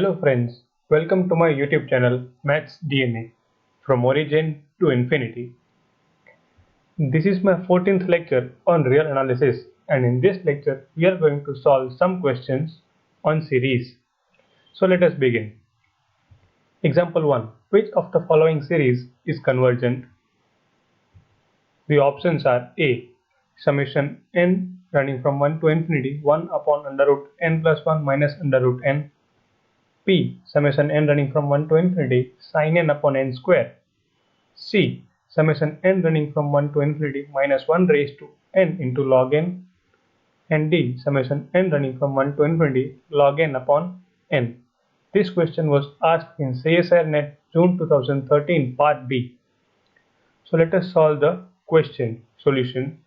Hello friends, welcome to my YouTube channel Maths DNA from origin to infinity. This is my 14th lecture on real analysis, and in this lecture we are going to solve some questions on series. So let us begin. Example 1. Which of the following series is convergent? The options are A. Summation n running from 1 to infinity 1 upon under root n plus 1 minus under root n. P. Summation n running from 1 to infinity sin n upon n square. C. Summation n running from 1 to infinity minus 1 raised to n into log n. And D. Summation n running from 1 to infinity log n upon n. This question was asked in Csir-Net June 2013 Part B. So let us solve the question. Solution.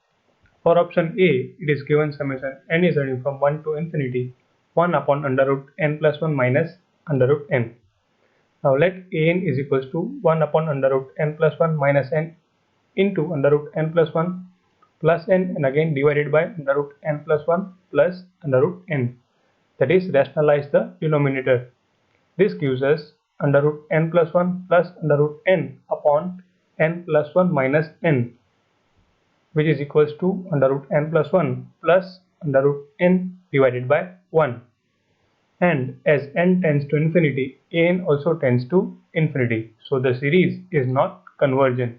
For option A, it is given summation n is running from 1 to infinity 1 upon under root n plus 1 minus under root n. Now let an is equals to 1 upon under root n plus 1 minus n into under root n plus 1 plus n and again divided by under root n plus 1 plus under root n. That is, rationalize the denominator. This gives us under root n plus 1 plus under root n upon n plus 1 minus n, which is equals to under root n plus 1 plus under root n divided by 1. And as n tends to infinity, an also tends to infinity. So the series is not convergent.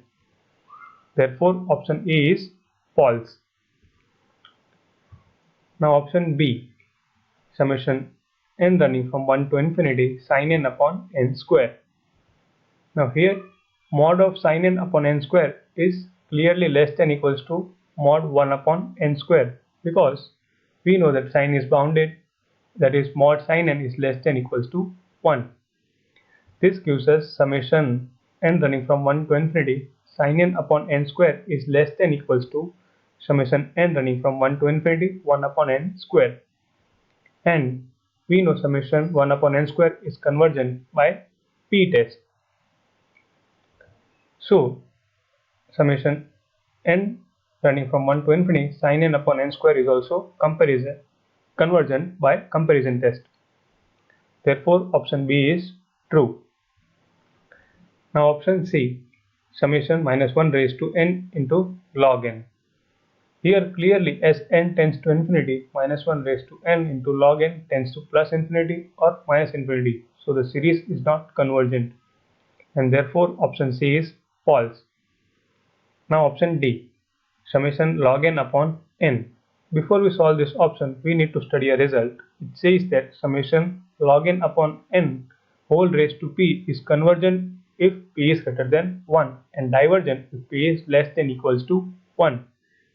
Therefore, option A is false. Now option B. Summation n running from 1 to infinity sin n upon n square. Now here, mod of sin n upon n square is clearly less than equals to mod 1 upon n square, because we know that sin is bounded, that is mod sin n is less than equals to 1. This gives us summation n running from 1 to infinity sin n upon n square is less than equals to summation n running from 1 to infinity 1 upon n square. And we know summation 1 upon n square is convergent by P test. So summation n running from 1 to infinity sin n upon n square is also convergent by comparison test. Therefore, option B is true. Now option C. Summation minus 1 raised to n into log n. Here clearly, as n tends to infinity, minus 1 raised to n into log n tends to plus infinity or minus infinity. So the series is not convergent, and therefore option C is false. Now option D. Summation log n upon n. Before we solve this option, we need to study a result. It says that summation log n upon n whole raised to p is convergent if p is greater than 1 and divergent if p is less than equals to 1.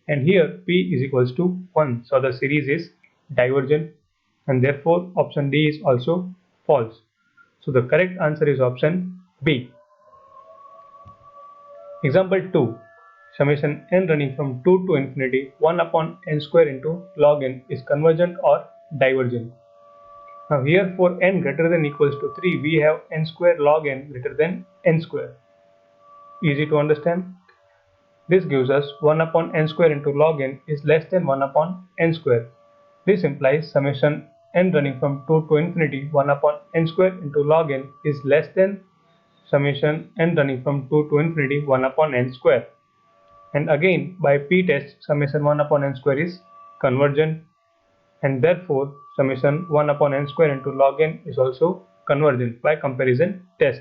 And here p is equals to 1. So the series is divergent, and therefore option D is also false. So the correct answer is option B. Example 2. Summation n running from 2 to infinity 1 upon n square into log n is convergent or divergent. Now here for n greater than equals to 3, we have n square log n greater than n square. Easy to understand. This gives us 1 upon n square into log n is less than 1 upon n square. This implies summation n running from 2 to infinity 1 upon n square into log n is less than summation n running from 2 to infinity 1 upon n square. And again, by P test, summation 1 upon n square is convergent, and therefore summation 1 upon n square into log n is also convergent by comparison test.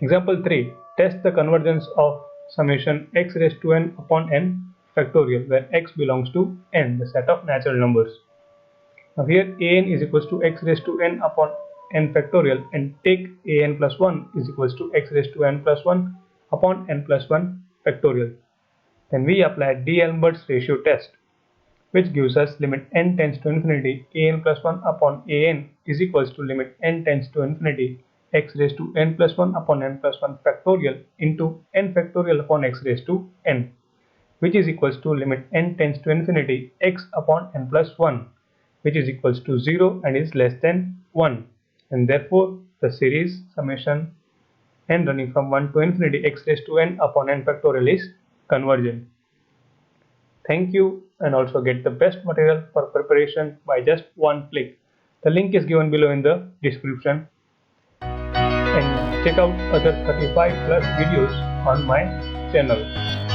Example 3. Test the convergence of summation x raised to n upon n factorial, where x belongs to n, the set of natural numbers. Now here an is equals to x raised to n upon n factorial, and take an plus 1 is equals to x raised to n plus 1 upon n plus 1 factorial. Then we apply D'Albert's ratio test, which gives us limit n tends to infinity an plus 1 upon an is equals to limit n tends to infinity x raised to n plus 1 upon n plus 1 factorial into n factorial upon x raised to n, which is equals to limit n tends to infinity x upon n plus 1, which is equals to 0 and is less than 1. And therefore the series summation n running from 1 to infinity x raised to n upon n factorial is convergent. Thank you, and also get the best material for preparation by just one click. The link is given below in the description. And check out other 35 plus videos on my channel.